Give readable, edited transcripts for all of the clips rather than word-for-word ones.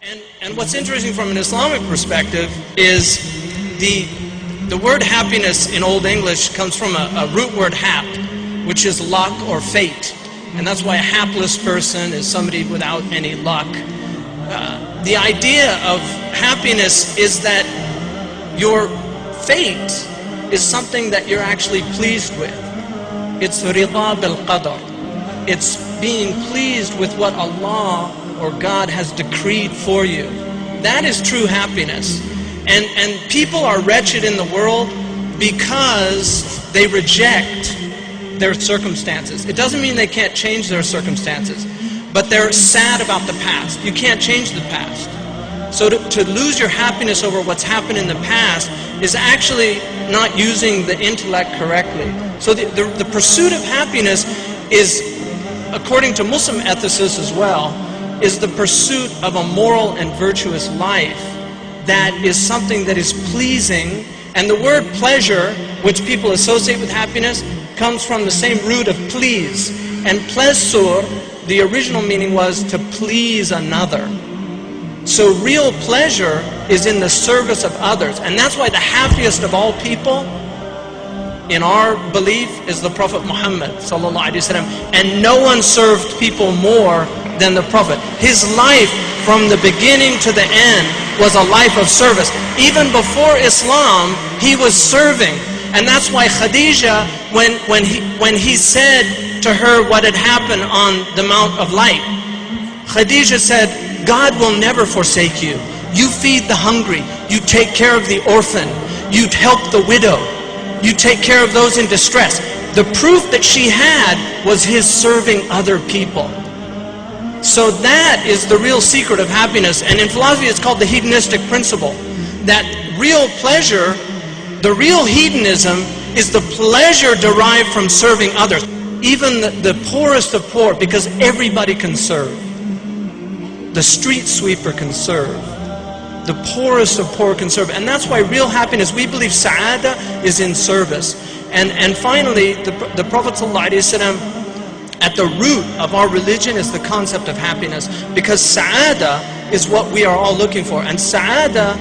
And what's interesting from an Islamic perspective is the word happiness in Old English comes from a root word hap, which is luck or fate. And that's why a hapless person is somebody without any luck. The idea of happiness is that your fate is something that you're actually pleased with. It's rida bil qadar. It's being pleased with what Allah or God has decreed for you. That is true happiness. And people are wretched in the world because they reject their circumstances. It doesn't mean they can't change their circumstances, but they're sad about the past. You can't change the past. So to lose your happiness over what's happened in the past is actually not using the intellect correctly. So the pursuit of happiness is, according to Muslim ethicists as well, is the pursuit of a moral and virtuous life that is something that is pleasing. And the word pleasure, which people associate with happiness, comes from the same root of please. And plesur, the original meaning was to please another. So real pleasure is in the service of others. And that's why the happiest of all people, in our belief, is the Prophet Muhammad ﷺ. And no one served people more than the Prophet. His life from the beginning to the end was a life of service. Even before Islam, he was serving. And that's why Khadija, when he said to her what had happened on the Mount of Light, Khadija said, God will never forsake you. You feed the hungry. You take care of the orphan. You help the widow. You take care of those in distress. The proof that she had was his serving other people. So that is the real secret of happiness. And in philosophy it's called the hedonistic principle. That real pleasure, the real hedonism, is the pleasure derived from serving others. Even the poorest of poor, because everybody can serve. The street sweeper can serve. The poorest of poor can serve. And that's why real happiness, we believe sa'ada is in service. And finally, the Prophet ﷺ, at the root of our religion is the concept of happiness. Because sa'ada is what we are all looking for. And sa'ada,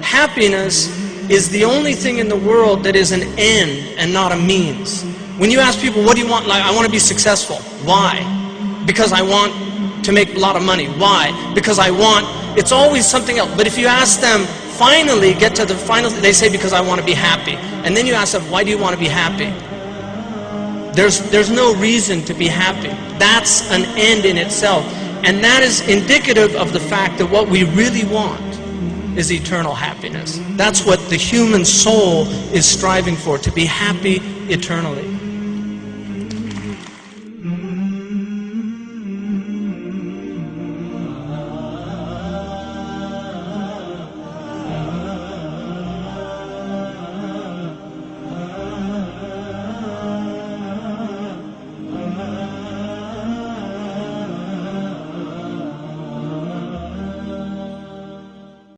happiness, is the only thing in the world that is an end and not a means. When you ask people, what do you want? Like, I want to be successful. Why? Because I want to make a lot of money. Why? Because I want, it's always something else. But if you ask them, finally, get to the final, they say, because I want to be happy. And then you ask them, why do you want to be happy? There's no reason to be happy. That's an end in itself. And that is indicative of the fact that what we really want is eternal happiness. That's what the human soul is striving for, to be happy eternally.